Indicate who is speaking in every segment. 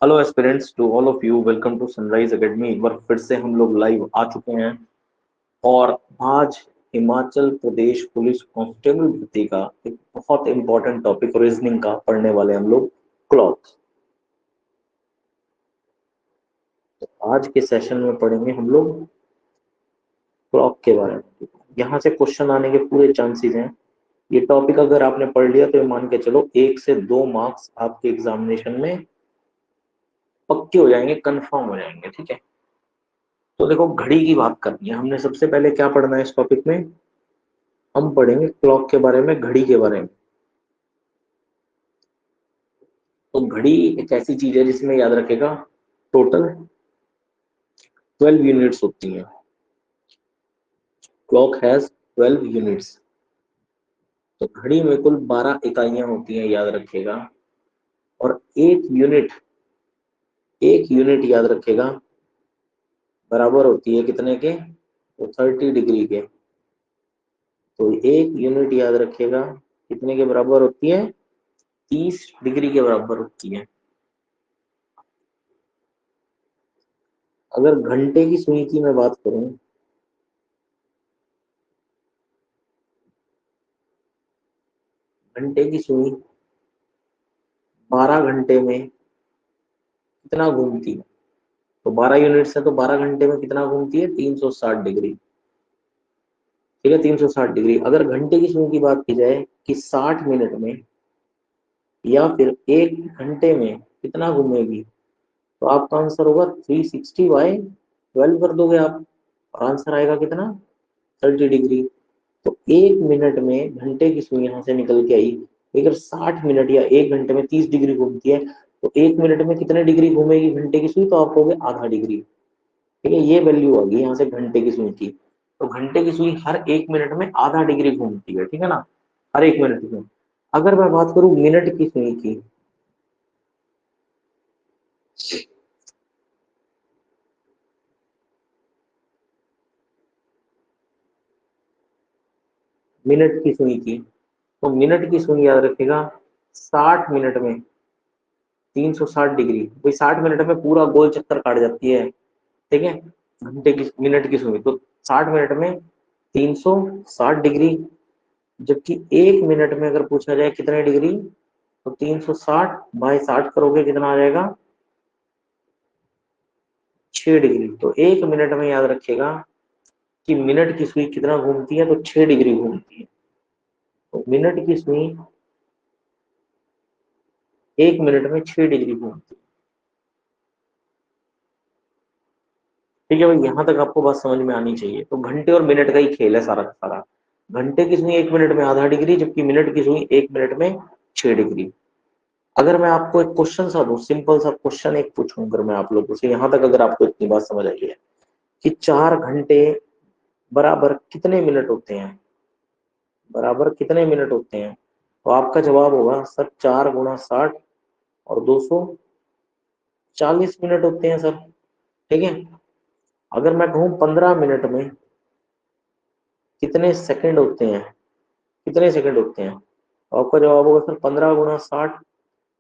Speaker 1: Hello aspirants to all of you, welcome to Sunrise Academy. एक बार फिर से हम लोग लाइव आ चुके हैं और आज हिमाचल प्रदेश पुलिस कांस्टेबल भर्ती का एक बहुत इंपॉर्टेंट टॉपिक रीजनिंग का पढ़ने वाले हम लोग क्लॉक। तो आज के सेशन में पढ़ेंगे हम लोग क्लॉक के बारे में। यहाँ से क्वेश्चन आने के पूरे चांसेस हैं। ये टॉपिक अगर आपने पढ़ लिया तो ये मान के चलो 1 से 2 मार्क्स आपके एग्जामिनेशन में पक्के हो जाएंगे, कंफर्म हो जाएंगे। ठीक है, तो देखो घड़ी की बात करनी है हमने। सबसे पहले क्या पढ़ना है इस टॉपिक में? हम पढ़ेंगे क्लॉक के बारे में, घड़ी के बारे में। तो घड़ी एक ऐसी चीज है जिसमें याद रखेगा टोटल 12 यूनिट्स होती हैं। Clock has 12 units. तो घड़ी में कुल 12 इकाइयां होती हैं, याद रखेगा। और एक यूनिट याद रखेगा बराबर होती है कितने के? तो 30 डिग्री के। तो एक यूनिट याद रखेगा कितने के बराबर होती है? 30 डिग्री के बराबर होती है। अगर घंटे की सुई की मैं बात करूं, घंटे की सुई 12 घंटे में कितना घूमती है? तो 12 यूनिट है तो 12 घंटे में कितना घूमती है? 360 डिग्री। ठीक है, 360 डिग्री। अगर घंटे की सुई की बात की जाए कि 60 मिनट में या फिर 1 घंटे में कितना घूमेगी, तो आपका आंसर होगा 360/12 कर दोगे आप, और आंसर आएगा कितना? 30 डिग्री। तो 1 मिनट में घंटे की सुई यहाँ से निकल के आई। अगर 60 मिनट या 1 घंटे में 30 डिग्री घूमती है, तो 1 मिनट में कितने डिग्री घूमेगी घंटे की सुई? तो आप कहोगे आधा डिग्री। ठीक है, ये वैल्यू आ गई यहाँ से घंटे की सुई की। तो घंटे की सुई हर 1 मिनट में आधा डिग्री घूमती है। ठीक है ना, हर 1 मिनट में। अगर मैं बात करूं मिनट की सुई की, मिनट की सुई की, तो मिनट की सुई याद रखेगा 60 मिनट में 360 डिग्री। भाई 60 मिनट में पूरा गोल चक्कर काट जाती है। ठीक है, घंटे की मिनट की सुई तो 60 मिनट में 360 डिग्री। जबकि 1 मिनट में अगर पूछा जाए कितने डिग्री, तो 360/60 करोगे कितना आ जाएगा? 6 डिग्री। तो 1 मिनट में याद रखेगा कि मिनट की सुई कितना घूमती है, तो 6 डिग्री घूमती है। तो मिनट की सुई 1 मिनट में 6 डिग्री घूमती है। ठीक है भाई, यहाँ तक आपको बात समझ में आनी चाहिए। तो घंटे और मिनट का ही खेल है सारा का सारा। घंटे की सुई 1 मिनट में आधा डिग्री, जबकि मिनट की सुई 1 मिनट में 6 डिग्री। अगर मैं आपको एक क्वेश्चन सा दूं, सिंपल सा क्वेश्चन एक पूछूं अगर मैं आप लोगों से, यहाँ तक अगर आपको इतनी बात समझ आई है कि 4 घंटे बराबर कितने मिनट होते हैं, बराबर कितने मिनट होते हैं, तो आपका जवाब होगा सर 4 × 60 और 240 मिनट होते हैं सर। ठीक है, अगर मैं कहूँ 15 मिनट में कितने सेकंड होते हैं, कितने सेकंड होते हैं, तो आपका जवाब होगा सर 15 × 60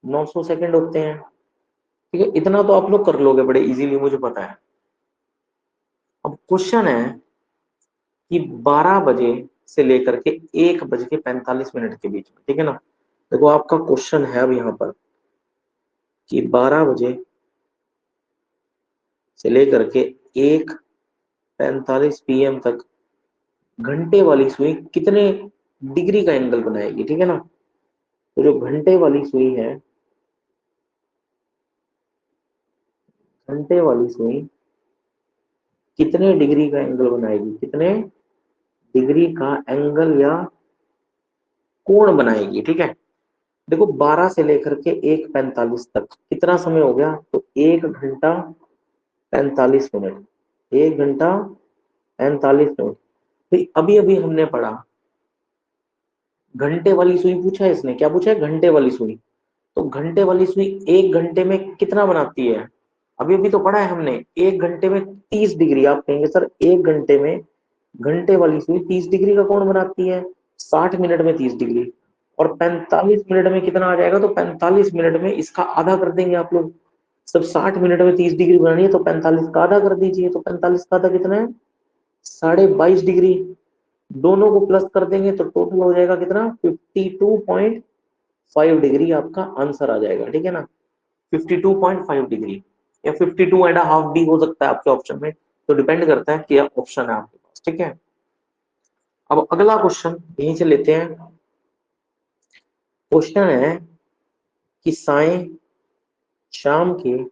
Speaker 1: 900 सेकंड होते हैं। ठीक है, इतना तो आप लोग कर लोगे बड़े इजीली, मुझे पता है। अब क्वेश्चन है कि 12 बजे से लेकर के 1 बज के 45 मिनट के बीच में, ठीक है ना। देखो आपका क्वेश्चन है अब यहाँ पर कि 12 बजे से लेकर के 1:45 PM तक घंटे वाली सुई कितने डिग्री का एंगल बनाएगी। ठीक है ना, तो जो घंटे वाली सुई है, घंटे वाली सुई कितने डिग्री का एंगल बनाएगी, कितने डिग्री का एंगल या कोण बनाएगी। ठीक है, देखो 12 से लेकर के 1:45 तक कितना समय हो गया, तो 1 घंटा 45 मिनट, 1 घंटा 45 मिनट। तो अभी अभी हमने पढ़ा घंटे वाली सुई पूछा है इसने, क्या पूछा है? घंटे वाली सुई। तो घंटे वाली सुई 1 घंटे में कितना बनाती है? अभी अभी तो पढ़ा है हमने 1 घंटे में 30 डिग्री। आप कहेंगे सर 1 घंटे में घंटे वाली सुई 30 डिग्री का कोण बनाती है, 60 मिनट में 30 डिग्री, और 45 मिनट में कितना आ जाएगा, तो 45 मिनट में इसका आधा कर देंगे आप लोग। सब 60 मिनट में 30 डिग्री बनानी है तो 45 का आधा कर दीजिए, तो 45 का आधा कितना है 22.5 डिग्री। दोनों को प्लस कर देंगे तो टोटल हो जाएगा कितना 52.5 डिग्री, आपका आंसर आ जाएगा। ठीक है ना, 52.5 डिग्री या 52.5 भी हो सकता है आपके ऑप्शन में, तो डिपेंड करता है क्या ऑप्शन है आपके पास। ठीक है, अब अगला क्वेश्चन यहीं से लेते हैं। क्वेश्चन है कि साय शाम के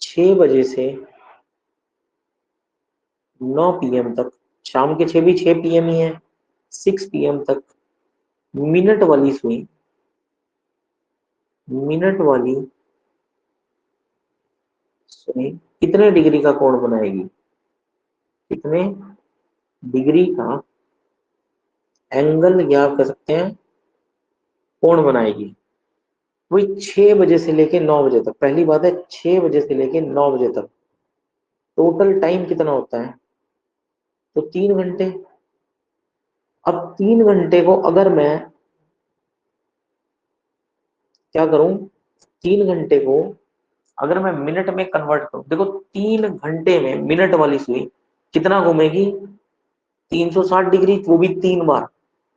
Speaker 1: 6 बजे से 9 PM तक, शाम के 6 भी 6 PM ही है, 6 PM तक मिनट वाली सुई, मिनट वाली सुई कितने डिग्री का कोण बनाएगी, कितने डिग्री का एंगल या आप कह सकते हैं कोण बनाएगी। वही 6 बजे से लेके 9 बजे तक, पहली बात है 6 बजे से लेके 9 बजे तक टोटल टाइम कितना होता है, तो 3 घंटे। अब 3 घंटे को अगर मैं क्या करूं, 3 घंटे को अगर मैं मिनट में कन्वर्ट करूं, देखो 3 घंटे में मिनट वाली सुई कितना घूमेगी 360 डिग्री, वो भी 3 बार।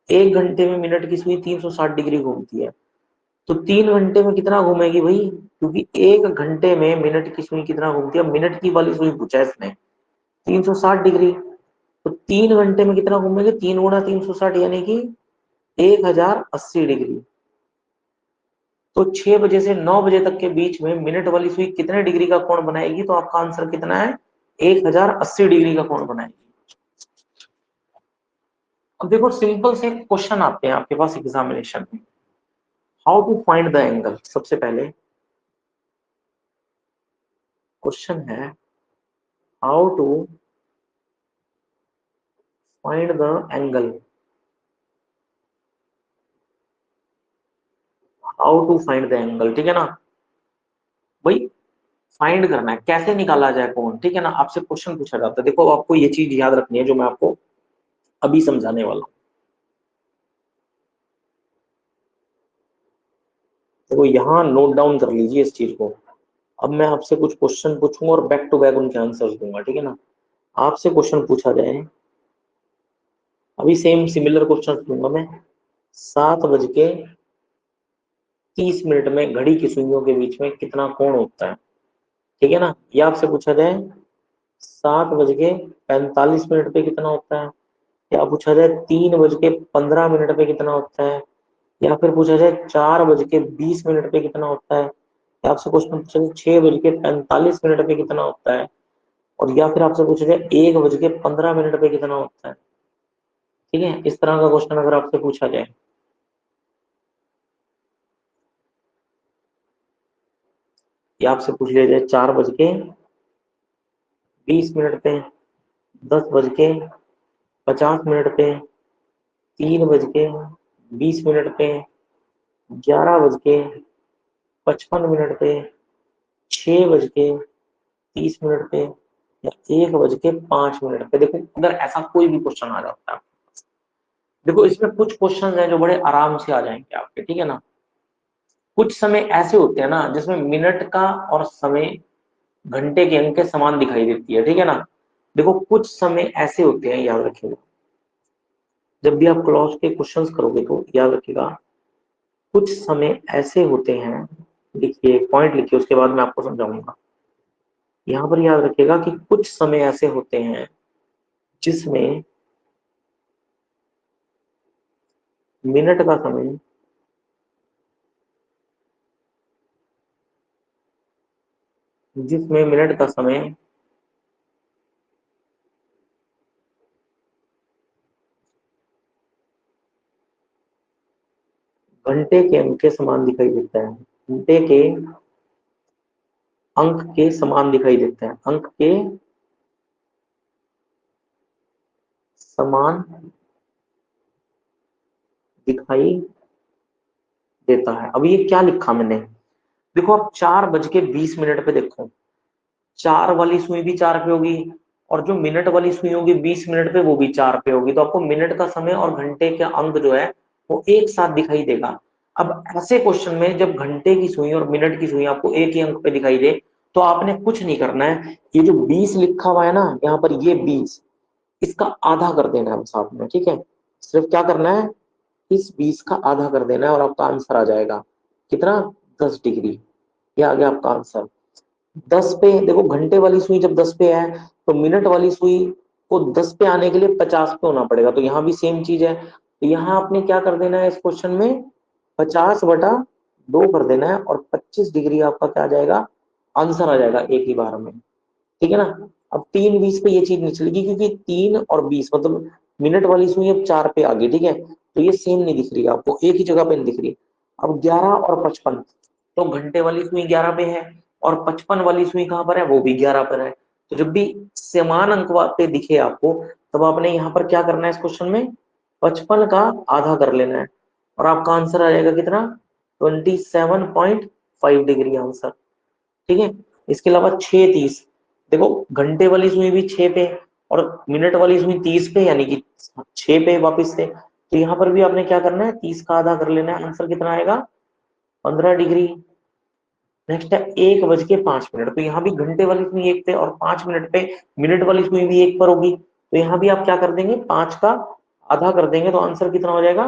Speaker 1: 1 घंटे में मिनट की सुई 360 डिग्री घूमती है, तो 3 घंटे में कितना घूमेगी भाई, क्योंकि 1 घंटे में मिनट की सुई कितना घूमती है, मिनट की वाली सुई पूछा है इसने 360 डिग्री, तो 3 घंटे में कितना घूमेगी, 3 गुणा 360 यानी कि 1080 डिग्री। तो 6 बजे से 9 बजे तक के बीच में मिनट वाली सुई कितने डिग्री का कोण बनाएगी, तो आपका आंसर कितना है 1080 डिग्री का कोण बनाएगी। अब देखो सिंपल से क्वेश्चन आते हैं आपके पास एग्जामिनेशन में, how to find the angle. सबसे पहले क्वेश्चन है how to find the angle, how to find the angle. ठीक है ना भाई, फाइंड करना है कैसे निकाला जाए कोण। ठीक है ना, आपसे क्वेश्चन पूछा जाता है, देखो आपको ये चीज याद रखनी है जो मैं आपको अभी समझाने वाला हूँ। देखो यहाँ नोट डाउन कर लीजिए इस चीज को। अब मैं आपसे कुछ क्वेश्चन पूछूंगा और बैक टू बैक उनके आंसर्स दूंगा। ठीक है ना, आपसे क्वेश्चन पूछा जाए, अभी सेम सिमिलर क्वेश्चन दूंगा मैं। 7:30 में घड़ी की सुइयों के बीच में कितना कोण होता है। ठीक है ना, या आपसे पूछा जाए 7:45 पे कितना होता है, या पूछा जाए 3:15 पे कितना होता है, या फिर पूछा जाए 4:20 पे कितना होता है, या आपसे क्वेश्चन पूछा जाए 6:45 पे कितना होता है, और या फिर आपसे पूछा जाए 1:15 पे कितना होता है। ठीक है, इस तरह का क्वेश्चन अगर आपसे पूछा जाए, या आपसे पूछ लिया जाए 4:20 पे, 10:50 पे, 3:20 पे, 11:55 पे, 6:30 पे, या 1:05 पे। देखो अगर ऐसा कोई भी क्वेश्चन आ जाता है, देखो इसमें कुछ क्वेश्चन हैं जो बड़े आराम से आ जाएंगे आपके। ठीक है ना, कुछ समय ऐसे होते हैं ना जिसमें मिनट का और समय घंटे के अंक के समान दिखाई देती है। ठीक है ना, देखो कुछ समय ऐसे होते हैं, याद रखिएगा जब भी आप क्लॉज के क्वेश्चंस करोगे तो याद रखिएगा कुछ समय ऐसे होते हैं। लिखिए, पॉइंट लिखिए, उसके बाद मैं आपको समझाऊंगा। यहाँ पर याद रखिएगा कि कुछ समय ऐसे होते हैं जिसमें मिनट का समय जिसमें मिनट का समय घंटे के अंक के समान दिखाई देता है, घंटे के अंक के समान दिखाई देता है, अंक के समान दिखाई देता है। अब ये क्या लिखा मैंने, देखो आप 4:20 पे देखो, 4 वाली सुई भी 4 पे होगी, और जो मिनट वाली सुई होगी 20 मिनट पे वो भी 4 पे होगी, तो आपको मिनट का समय और घंटे के अंक जो है वो एक साथ दिखाई देगा। अब ऐसे क्वेश्चन में जब घंटे की सुई और मिनट की सुई आपको एक ही अंक पे दिखाई दे, तो आपने कुछ नहीं करना है। ये जो 20 लिखा हुआ है ना यहाँ पर, ये 20, इसका आधा कर देना है साथ में, ठीक है। सिर्फ क्या करना है, इस 20 का आधा कर देना है और आपका आंसर आ जाएगा कितना, 10 डिग्री। ये आ गया आपका आंसर। 10 पे देखो, घंटे वाली सुई जब 10 पे है, तो मिनट वाली सुई को 10 पे आने के लिए 50 पे होना पड़ेगा। तो यहाँ भी सेम चीज है, तो यहाँ आपने क्या कर देना है इस क्वेश्चन में, 50/2 कर देना है और 25 डिग्री आपका क्या आ जाएगा, आंसर आ जाएगा एक ही बार में, ठीक है ना। अब 3:20 पे ये चीज नहीं चलेगी, क्योंकि 3 और 20 मतलब मिनट वाली सुई अब 4 पे आ गई, ठीक है। तो ये सेम नहीं दिख रही आपको, एक ही जगह पे नहीं दिख रही। अब 11 और 55, तो घंटे वाली सुई 11 पे है और 55 वाली सुई कहाँ पर है, वो भी 11 पर है। तो जब भी समान अंक पे दिखे आपको, तब आपने यहाँ पर क्या करना है, इस क्वेश्चन में 55 का आधा कर लेना है और आपका आंसर आ जाएगा कितना, 27.5 डिग्री आंसर, ठीक है। इसके अलावा 6:30, देखो घंटे वाली सुई भी 6 पे और मिनट वाली सुई 30 पे, यानी कि 6 पे वापस से। तो यहाँ पर भी आपने क्या करना है, 30 का आधा कर लेना है, आंसर कितना आएगा, 15 डिग्री। नेक्स्ट है 1:05, तो यहाँ भी घंटे वाली सुई 1 पे और 5 मिनट पे मिनट वाली सुई भी 1 पर होगी। तो यहाँ भी आप क्या कर देंगे, 5 का आधा कर देंगे, तो आंसर कितना हो जाएगा,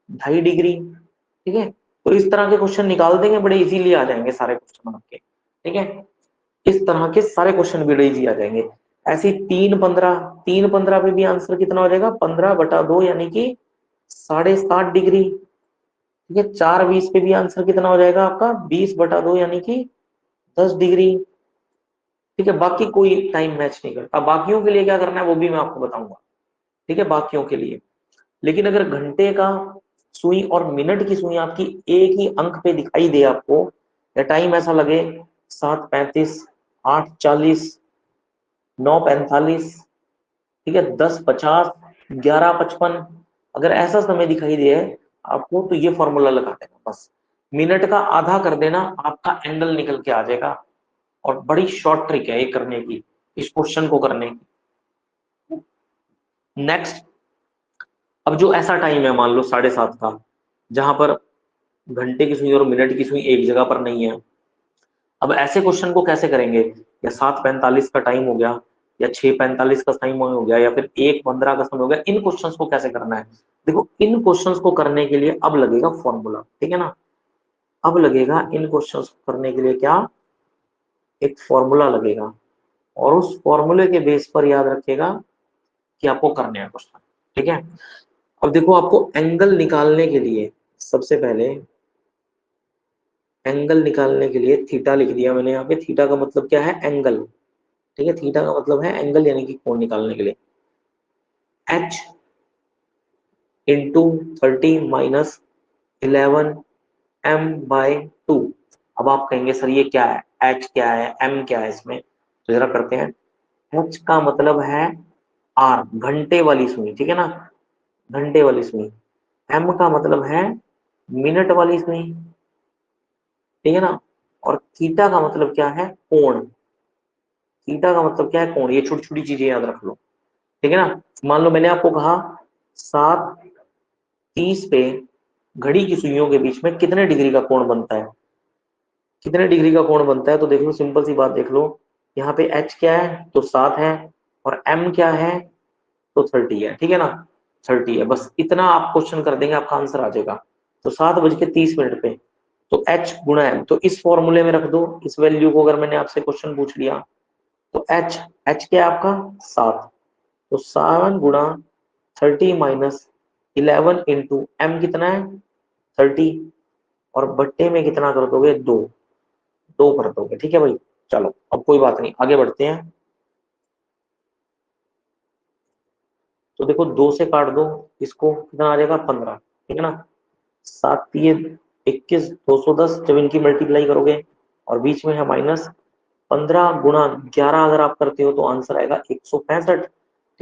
Speaker 1: 2.5 डिग्री, ठीक है। तो इस तरह के क्वेश्चन निकाल देंगे, बड़े इजीली आ जाएंगे सारे क्वेश्चन आपके, ठीक है। इस तरह के सारे क्वेश्चन बड़े इजी आ जाएंगे। ऐसे 3:15 पे भी आंसर कितना हो जाएगा, 15/2 यानी कि 7.5 डिग्री, ठीक है। 4:20 पे भी आंसर कितना हो जाएगा आपका, 20/2 यानी कि 10 डिग्री, ठीक है। बाकी कोई टाइम मैच नहीं करता। बाकियों के लिए क्या करना है वो भी मैं आपको बताऊंगा, ठीक है, बाकियों के लिए। लेकिन अगर घंटे का सुई और मिनट की सुई आपकी एक ही अंक पे दिखाई दे आपको, या टाइम ऐसा लगे 7:35, 8:40, 9:45, ठीक है, 10:50, 11:55, अगर ऐसा समय दिखाई दे आपको, तो ये फॉर्मूला लगा देना बस, मिनट का आधा कर देना, आपका एंगल निकल के आ जाएगा। और बड़ी शॉर्ट ट्रिक है ये करने की, इस क्वेश्चन को करने की। नेक्स्ट, अब जो ऐसा टाइम है मान लो 7:30 का, जहां पर घंटे की सुई और मिनट की सुई एक जगह पर नहीं है। अब ऐसे क्वेश्चन को कैसे करेंगे, या 7:45 का टाइम हो गया, या 6:45 का टाइम हो गया, या फिर 1:15 का समय हो गया, इन क्वेश्चंस को कैसे करना है। देखो, इन क्वेश्चंस को करने के लिए अब लगेगा फॉर्मूला, ठीक है ना। अब लगेगा इन क्वेश्चंस को करने के लिए क्या, एक फॉर्मूला लगेगा, और उस फॉर्मूले के बेस पर याद रखिएगा कि आपको करने हैं क्वेश्चन, ठीक है। अब देखो, आपको एंगल निकालने के लिए सबसे पहले, एंगल निकालने के लिए थीटा लिख दिया मैंने यहाँ पे। थीटा का मतलब क्या है, एंगल, ठीक है। थीटा का मतलब है एंगल, यानी कि कोण निकालने के लिए। h into 30 - 11 m/2। अब आप कहेंगे सर ये क्या है, h क्या है, m क्या है इसमें, तो जरा करते हैं। h का मतलब है r, घंटे वाली सुई, ठीक है ना, घंटे वाली सुई। m का मतलब है मिनट वाली सुई, ठीक है ना। और थीटा का मतलब क्या है, कोण। थीटा का मतलब क्या है, कोण। ये छोटी छोटी चीजें याद रख लो, ठीक है ना। मान लो मैंने आपको कहा 7:30 पे घड़ी की सुइयों के बीच में कितने डिग्री का कोण बनता है, कितने डिग्री का कोण बनता है। तो देख लो, सिंपल सी बात देख लो, यहाँ पे h क्या है, तो 7 है, और m क्या है, तो 30 है, ठीक है ना, 30 है। बस इतना आप क्वेश्चन कर देंगे, आपका आंसर आ जाएगा। तो 7:30 पे, तो h गुणा m, तो इस फॉर्मूले में रख दो इस वैल्यू को। अगर मैंने आपसे क्वेश्चन पूछ लिया, तो h क्या है आपका, 7, तो 7 × 30 - 11 इंटू m कितना है, 30, और बट्टे में कितना कर दोगे, 2, 2 कर दोगे, ठीक है भाई। चलो अब कोई बात नहीं, आगे बढ़ते हैं। तो देखो, 2 से काट दो इसको, कितना आ जाएगा, 15, ठीक है ना। 7×3 = 21, 210, जब इनकी मल्टीप्लाई करोगे और बीच में है माइनस, 15 × 11 अगर आप करते हो तो आंसर आएगा 165,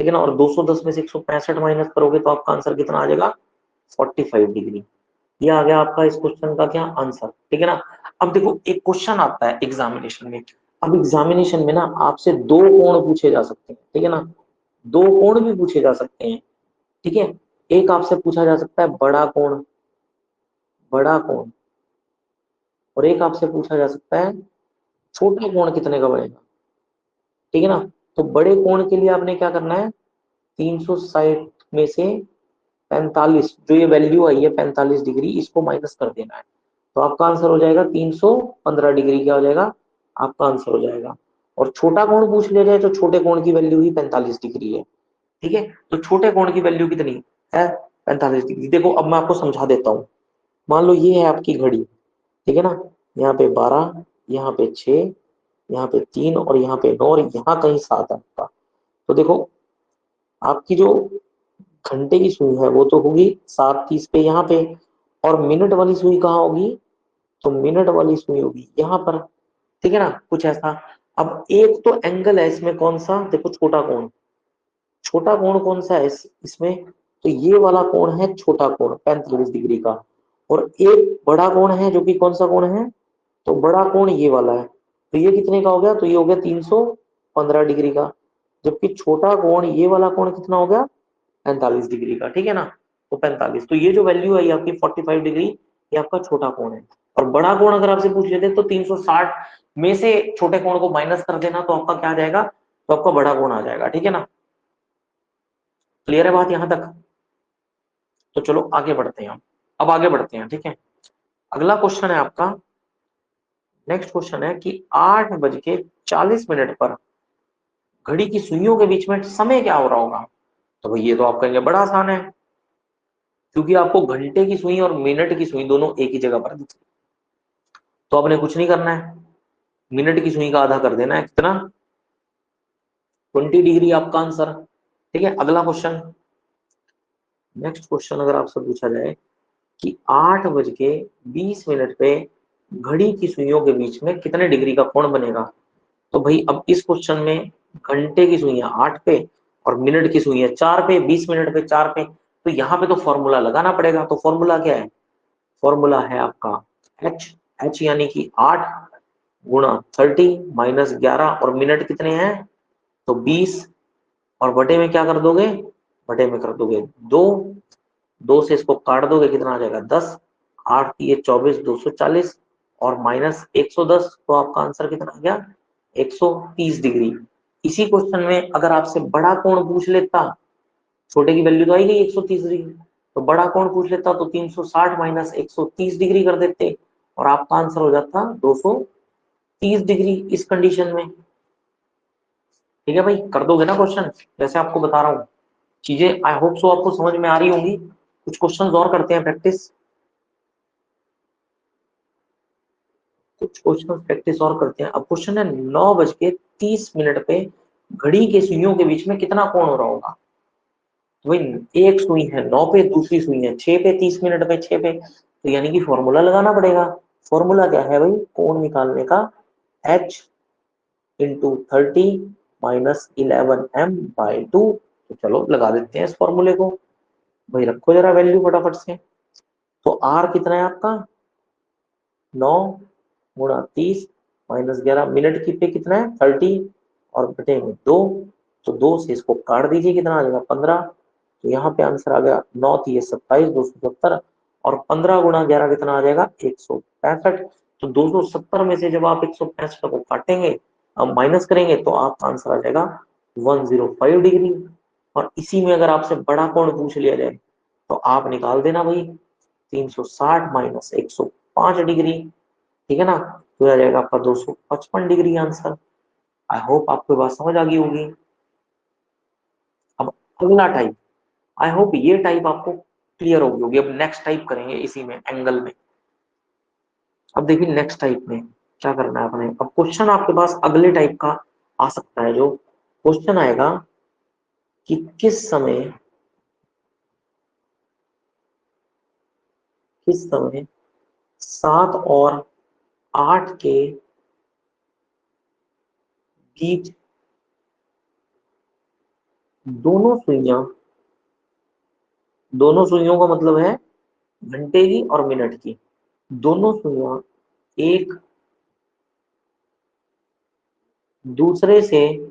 Speaker 1: ठीक है ना। और 210 में से 165 माइनस करोगे तो आपका आंसर कितना आ जाएगा, 45 डिग्री। ये आ गया आपका इस क्वेश्चन का क्या, आंसर, ठीक है ना। अब देखो, एक क्वेश्चन आता है एग्जामिनेशन में। अब एग्जामिनेशन में ना आपसे दो कोण पूछे जा सकते हैं, ठीक है ना, दो कोण भी पूछे जा सकते हैं, ठीक है। एक आपसे पूछा जा सकता है बड़ा कोण, बड़ा कोण, और एक आपसे पूछा जा सकता है छोटा कोण कितने का बनेगा। ठीक है ना। तो बड़े कोण के लिए आपने क्या करना है, 360 में से 45, जो ये वैल्यू आई है 45 डिग्री, इसको माइनस कर देना है। तो आपका आंसर हो जाएगा 315 डिग्री। क्या हो जाएगा आपका आंसर हो जाएगा। और छोटा कोण पूछ लिया जाए तो छोटे कोण की वैल्यू ही 45 डिग्री है। ठीक है, तो छोटे कोण की वैल्यू कितनी है, 45 डिग्री। देखो अब मैं आपको समझा देता हूँ। मान लो ये है आपकी घड़ी, ठीक है ना, यहाँ पे 12, यहाँ पे 6, यहाँ पे 3 और यहाँ पे 9 और यहाँ कहीं 7 है आपका। तो देखो आपकी जो घंटे की सुई है वो तो होगी 7:30 पे यहाँ पे, और मिनट वाली सुई कहाँ होगी, तो मिनट वाली सुई होगी यहाँ पर। ठीक है ना, कुछ ऐसा। अब एक तो एंगल है इसमें कौन सा, देखो छोटा कोण, छोटा कोण कौन सा है इसमें, तो ये वाला कोण है छोटा कोण 45 डिग्री का। और एक बड़ा कोण है जो कि कौन सा कोण है, तो बड़ा कोण ये वाला है। तो ये कितने का हो गया, तो ये हो गया 315 डिग्री का। जबकि छोटा कोण ये वाला कोण कितना हो गया, 45 डिग्री का। ठीक है ना, तो 45, तो ये जो वैल्यू आई आपकी 45 डिग्री, ये आपका छोटा कोण है। और बड़ा कोण अगर आपसे पूछ लेते तो 360 में से छोटे कोण को माइनस कर देना, तो आपका क्या आ जाएगा, तो आपका बड़ा कोण आ जाएगा। ठीक है ना, क्लियर है बात यहां तक। तो चलो आगे बढ़ते हैं हम, अब आगे बढ़ते हैं। ठीक है, अगला क्वेश्चन है आपका, नेक्स्ट क्वेश्चन है कि 8:40 पर घड़ी की सुइयों के बीच में समय क्या हो रहा होगा। तो भाई ये तो आप कहेंगे बड़ा आसान है, क्योंकि आपको घंटे की सुई और मिनट की सुई दोनों एक ही जगह पर दिख, तो आपने कुछ नहीं करना है, मिनट की सुई का आधा कर देना है कितना, 20 डिग्री आपका आंसर। ठीक है, अगला क्वेश्चन, नेक्स्ट क्वेश्चन अगर आपसे पूछा जाए कि 8:20 पे घड़ी की सुइयों के बीच में कितने डिग्री का कोण बनेगा। तो भाई अब इस क्वेश्चन में घंटे की सुइयां 8 पे और मिनट की सुइयां 4 पे, 20 मिनट पे 4 पे, तो यहाँ पे तो फॉर्मूला लगाना पड़ेगा। तो फॉर्मूला क्या है, फॉर्मूला है आपका एच, एच यानी कि 8 × 30 - 11, और मिनट कितने हैं, तो 20, और बटे में क्या कर दोगे, बटे में कर दोगे 2, 2 से इसको काट दोगे कितना आ जाएगा 10, 8×3 = 24, 240, और -110, तो आपका आंसर कितना आ गया 130 डिग्री। इसी क्वेश्चन में अगर आपसे बड़ा कोण पूछ लेता, छोटे की वैल्यू तो आई गई 130 डिग्री, तो बड़ा कोण पूछ लेता तो 360 - 130 डिग्री कर देते, और आपका आंसर हो जाता 230 डिग्री इस कंडीशन में। ठीक है भाई, कर दोगे ना क्वेश्चन, जैसे आपको बता रहा हूँ चीजें, आई होप सो आपको समझ में आ रही होंगी। कुछ क्वेश्चंस और करते हैं प्रैक्टिस, कुछ क्वेश्चन प्रैक्टिस और करते हैं। अब क्वेश्चन है 9:30 पे घड़ी के सुइयों के बीच में कितना कोण हो रहा होगा। तो भाई एक सुई है 9 पे, दूसरी सुई है 6 पे, 30 मिनट पे 6 पे, तो यानी कि फॉर्मूला लगाना पड़ेगा। फॉर्मूला क्या है भाई, कोण निकालने का, h इंटू 30 - 11m/2। तो चलो लगा देते हैं इस फॉर्मूले को। भाई रखो जरा वैल्यू फटाफट से। तो r कितना है आपका 9 × 30 - 11, मिनट की पे कितना है 30, और बटे में 2, तो 2 से इसको काट दीजिए कितना आ जाएगा 15। तो यहाँ पे आंसर आ गया 9×3 = 27, 270, और 15 × 11 कितना आ जाएगा 165। तो 270 में से जब आप 165 को काटेंगे, अब माइनस करेंगे, तो आपका आंसर आ जाएगा 105 डिग्री। और इसी में अगर आपसे बड़ा कोण पूछ लिया जाए तो आप निकाल देना भाई 360 - 105 डिग्री। ठीक है ना, तो आ जाएगा आपका 255 डिग्री आंसर। आई होप आपको बात समझ आ गई होगी। अब अगला टाइप, आई होप ये टाइप आपको क्लियर होगी होगी। अब नेक्स्ट टाइप करेंगे इसी में एंगल में। अब देखिए नेक्स्ट टाइप में क्या करना है अपने। अब क्वेश्चन आपके पास अगले टाइप का आ सकता है, जो क्वेश्चन आएगा कि किस समय 7 और 8 के बीच दोनों सुइयां, दोनों सुइयों का मतलब है घंटे की और मिनट की, दोनों सुइयां एक दूसरे से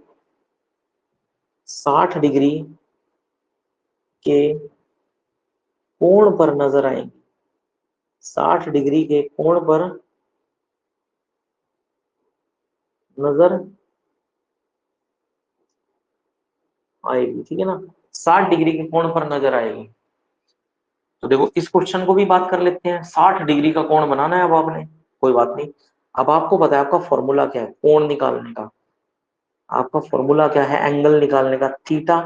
Speaker 1: 60 डिग्री के कोण पर नजर आएंगी। 60 डिग्री के कोण पर नजर आएगी, ठीक है ना, 60 डिग्री के कोण पर नजर आएगी। तो देखो इस क्वेश्चन को भी बात कर लेते हैं। 60 डिग्री का कोण बनाना है अब आपने, कोई बात नहीं। अब आपको पता है आपका फॉर्मूला क्या है कोण निकालने का। आपका फॉर्मूला क्या है एंगल निकालने का, थीटा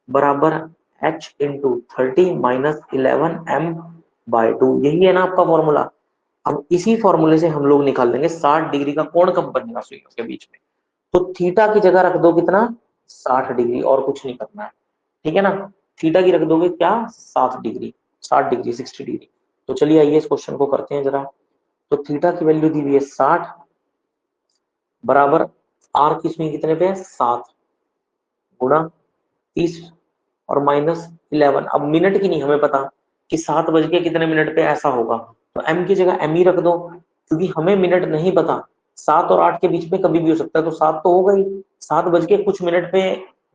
Speaker 1: बराबर h इंटू 30 - 11m/2, यही है ना आपका फॉर्मूला। अब इसी फॉर्मूले से हम लोग निकाल लेंगे 60 डिग्री का कोण कब बनेगा सुइयों के बीच में। तो थीटा की जगह रख दो कितना, 60 डिग्री, और कुछ नहीं करना है, ठीक है ना। थीटा की रख दोगे क्या, 60 डिग्री, 60 डिग्री, 60 डिग्री। तो चलिए आइए इस क्वेश्चन को करते हैं जरा। तो थीटा की वैल्यू दी हुई है 60 बराबर आर की सुई कितने पे है 7 गुणा 30 और -11। अब मिनट की नहीं हमें पता कि 7 बज के कितने मिनट पे ऐसा होगा, तो m की जगह m ही रख दो, क्योंकि हमें मिनट नहीं पता। 7 और 8 के बीच में कभी भी हो सकता है, तो 7 तो होगा ही, 7 बज के कुछ मिनट पे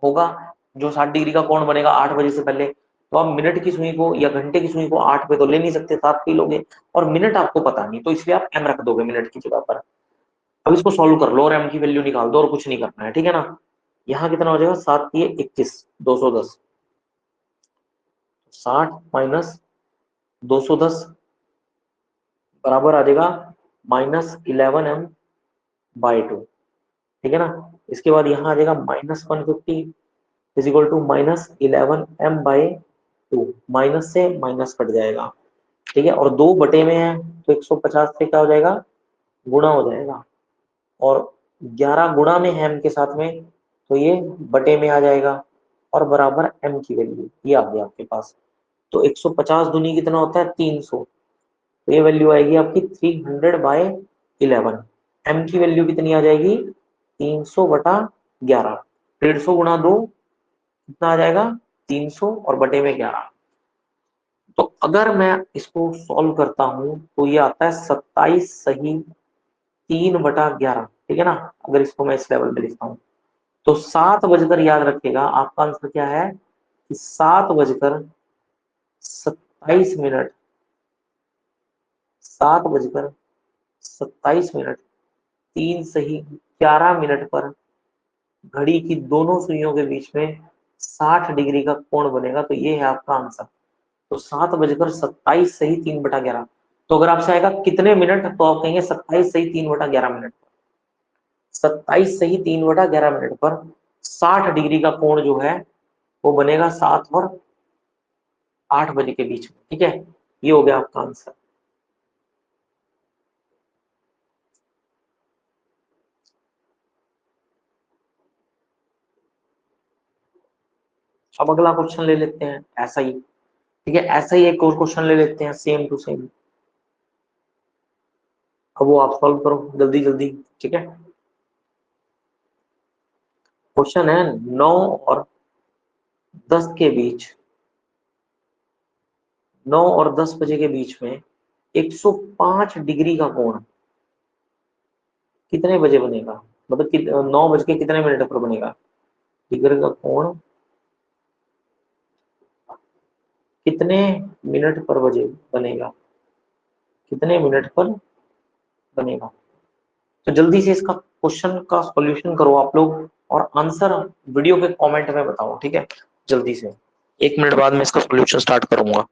Speaker 1: होगा जो 60 डिग्री का कोण बनेगा 8 बजे से पहले। तो आप मिनट की सुई को या घंटे की सुई को 8 पे तो ले नहीं सकते, 7 पे लोगे, और मिनट आपको पता नहीं, तो इसलिए आप m रख दोगे मिनट की जगह पर। अब इसको सॉल्व कर लो और m की वैल्यू निकाल दो, और कुछ नहीं करना है, ठीक है ना। यहाँ कितना हो जाएगा, 7 की 21, 210, 60 माइनस 210 बराबर आ जाएगा -11m/2, ठीक है ना। इसके बाद यहाँ आ जाएगा -150 is equal to -11m/2, minus से माइनस कट जाएगा, ठीक है, और 2 बटे में है तो 150 से क्या हो जाएगा, गुणा हो जाएगा, और 11 गुणा में है m के साथ में, तो ये बटे में आ जाएगा, और बराबर m की वैल्यू ये आ गया आपके पास। तो 150 दूनी कितना होता है 300, तो ये वैल्यू आएगी आपकी 300/11। m की वैल्यू कितनी आ जाएगी 300/11, 150 गुणा 2 कितना आ जाएगा 300, और बटे में 11। तो अगर मैं इसको सॉल्व करता हूं तो ये आता है 27 सही 3/11, ठीक है ना। अगर इसको मैं इस लेवल पे लिखता हूँ तो 7 बजकर, याद रखिएगा आपका आंसर क्या है कि 7 बजकर 27 मिनट, 7 बजकर 27 मिनट 3 सही 11 मिनट पर घड़ी की दोनों सुइयों के बीच में 60 डिग्री का कोण बनेगा। तो ये है आपका आंसर। तो 7 बजकर 27 सही 3/11। तो अगर आपसे आएगा कितने मिनट, तो आप कहेंगे 27 सही 3/11 मिनट, 27 सही 3/11 मिनट पर 60 डिग्री का कोण जो है वो बनेगा 7 और 8 बजे के बीच में, ठीक है। ये हो गया आपका आंसर। अब अगला क्वेश्चन ले लेते हैं ऐसा ही, ठीक है, ऐसा ही एक और क्वेश्चन ले लेते हैं सेम टू सेम। अब वो आप सॉल्व करो जल्दी जल्दी, ठीक है। क्वेश्चन है 9 और 10 के बीच, 9 और 10 बजे के बीच में 105 डिग्री का कोण कितने बजे बनेगा, मतलब 9 बज के कितने मिनट पर बनेगा। डिग्री का कोण कितने मिनट पर बजे बनेगा, कितने मिनट पर बनेगा। तो जल्दी से इसका क्वेश्चन का सॉल्यूशन करो आप लोग, और आंसर वीडियो के कमेंट में बताओ, ठीक है, जल्दी से। 1 मिनट बाद में इसका सॉल्यूशन स्टार्ट करूंगा।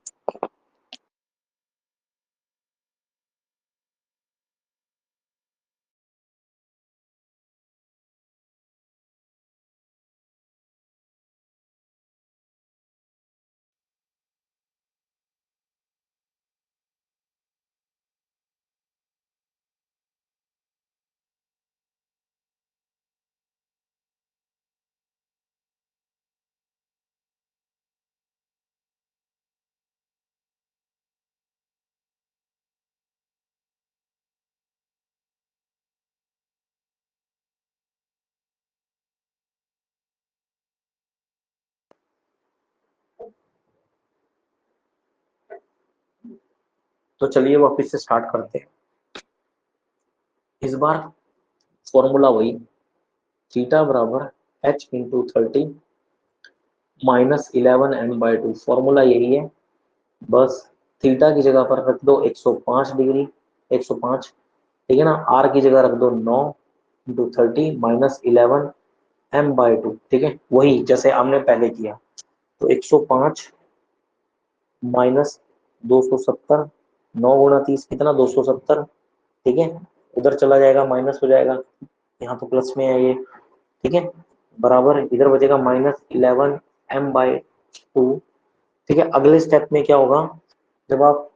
Speaker 1: तो चलिए वापस से स्टार्ट करते हैं। इस बार फॉर्मूला वही, थीटा बराबर h × 30 - 11m/2, फॉर्मूला यही है, बस थीटा की जगह पर रख दो 105 डिग्री, 105, ठीक है ना। आर की जगह रख दो 9 इंटू 30 माइनस 11 m/2, ठीक है, वही जैसे हमने पहले किया। तो 105 माइनस 270, 9 × 30 कितना 270, ठीक है, उधर चला जाएगा माइनस हो जाएगा, यहाँ तो प्लस में है ये, ठीक है, बराबर इधर बचेगा -11 m/2, ठीक है। अगले स्टेप में क्या होगा, जब आप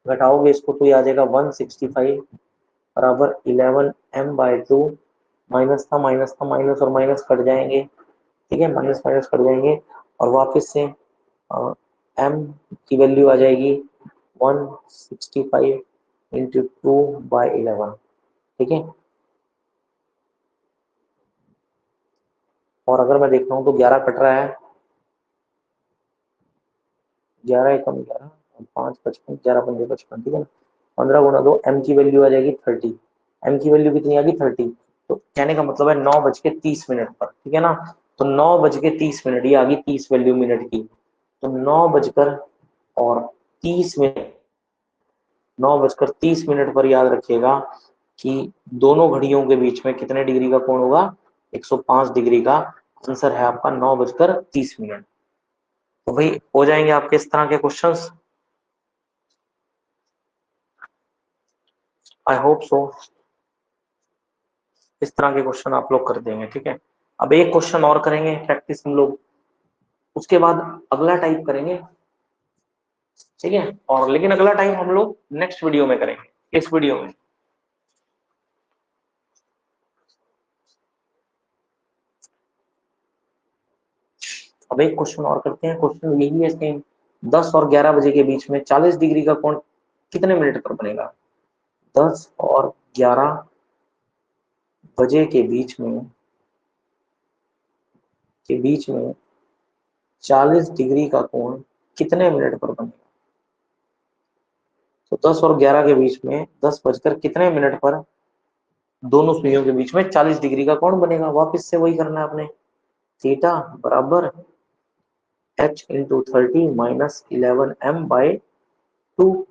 Speaker 1: घटाओगे इसको तो ये आ जाएगा 165 बराबर 11 m/2, माइनस था माइनस था, माइनस और माइनस कट जाएंगे, ठीक है, माइनस माइनस कट जाएंगे और वापस से m की वैल्यू आ जाएगी 165 इंटू 2/11, ठीक है। और अगर मैं देखता हूँ तो 11 कट रहा है, 11 एकम 11, 5 55, 11 पंजे 55, ठीक है ना। 15 × 2, m की वैल्यू आ जाएगी 30, m की वैल्यू कितनी आ गई 30, तो कहने का मतलब है 9:30 पर, ठीक है ना। तो 9:30, ये आ गई 30 वैल्यू मिनट की, तो 9:30 9:30 पर याद रखिएगा कि दोनों घड़ियों के बीच में कितने डिग्री का कोण होगा, 105 डिग्री का। आंसर है आपका 9:30। तो भाई हो जाएंगे आपके इस तरह के क्वेश्चंस, आई होप सो इस तरह के क्वेश्चन आप लोग कर देंगे, ठीक है। अब एक क्वेश्चन और करेंगे प्रैक्टिस हम लोग, उसके बाद अगला टाइप करेंगे, ठीक है। और लेकिन अगला टाइप हम लोग नेक्स्ट वीडियो में करेंगे, इस वीडियो में। अब एक क्वेश्चन और करते हैं, क्वेश्चन यही है सेम, 10 और 11 बजे के बीच में 40 डिग्री का कोण कितने मिनट पर बनेगा। 10 और 11 बजे के बीच में 40 डिग्री का कोण कितने मिनट पर बनेगा। तो 10 और 11 के बीच में 10 बजकर कितने मिनट पर दोनों सुइयों के बीच में 40 डिग्री का कोण बनेगा। वापस से वही करना है आपने, थीटा बराबर h इंटू 30 माइनस 11 m/2।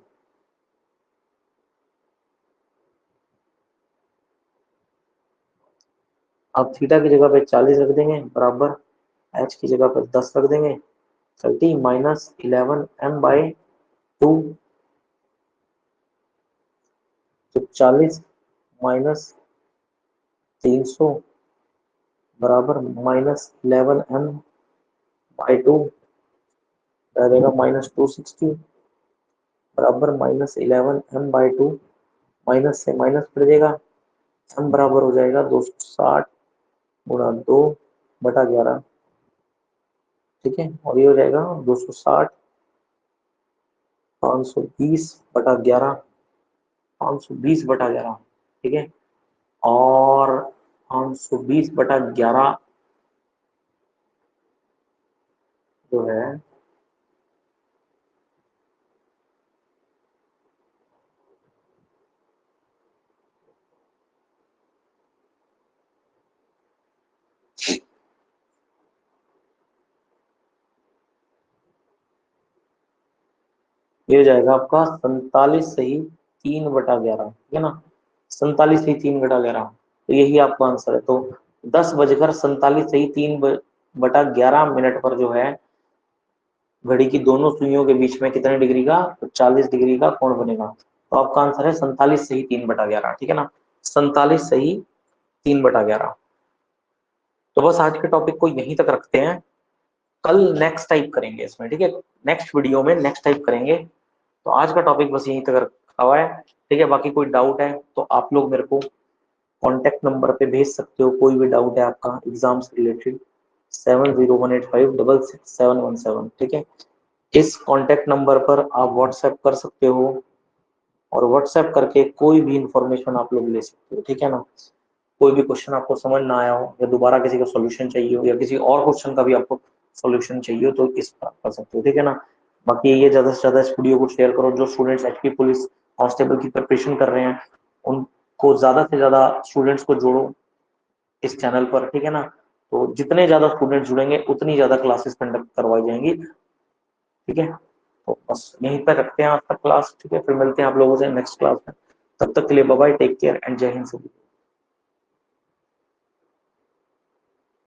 Speaker 1: अब थीटा की जगह पे 40 रख देंगे बराबर h की जगह पर 10 रख देंगे, 30 माइनस 11 m/2, तो 40 माइनस 300 बराबर -11 m/2 रहेगा -260 बराबर -11 m/2, माइनस से माइनस कट जाएगा, m बराबर हो जाएगा 260 × 2/11, ठीक है। और ये हो जाएगा 260 520/11, 520/11, ठीक है। और 520/11 जो है ये हो जाएगा आपका 47 सही 3/11, ठीक है ना, 47 सही 3/11, तो यही आपका आंसर है। तो 10:47 सही 3/11 पर जो है घड़ी की दोनों सुइयों के बीच में कितने डिग्री का, तो 40 डिग्री का कोण बनेगा। तो आपका आंसर है 47 सही 3/11, ठीक है ना, 47 सही 3/11। तो बस आज के टॉपिक को यहीं तक रखते हैं, कल नेक्स्ट टाइप करेंगे इसमें, ठीक है, नेक्स्ट वीडियो में नेक्स्ट टाइप करेंगे। तो आज का टॉपिक बस यहीं तक रखा हुआ है, ठीक है। बाकी कोई डाउट है तो आप लोग मेरे को कॉन्टेक्ट नंबर पे भेज सकते हो, कोई भी डाउट है आपका एग्जाम से रिलेटेड, 7018566717, ठीक है। इस कॉन्टेक्ट नंबर पर आप व्हाट्सएप कर सकते हो और व्हाट्सएप करके कोई भी इंफॉर्मेशन आप लोग ले सकते हो, ठीक है ना। कोई भी क्वेश्चन आपको समझ ना आया हो या दोबारा किसी का सॉल्यूशन चाहिए हो या किसी और क्वेश्चन का भी आपको सॉल्यूशन चाहिए हो तो इस पर आप कर सकते हो, ठीक है ना। बाकी ये ज्यादा से ज्यादा इस वीडियो को शेयर करो, जो स्टूडेंट्स एचपी पुलिस कांस्टेबल की प्रिपरेशन कर रहे हैं उनको ज्यादा से ज्यादा स्टूडेंट्स को जोड़ो इस चैनल पर, ठीक है ना। तो जितने ज्यादा स्टूडेंट जुड़ेंगे उतनी ज्यादा क्लासेस कंडक्ट करवाई जाएंगी, ठीक है। तो बस यहीं पर रखते हैं आज का क्लास, ठीक है, फिर मिलते हैं आप लोगों से नेक्स्ट क्लास में। तब तक के लिए bye bye, take care and जय हिंद सभी।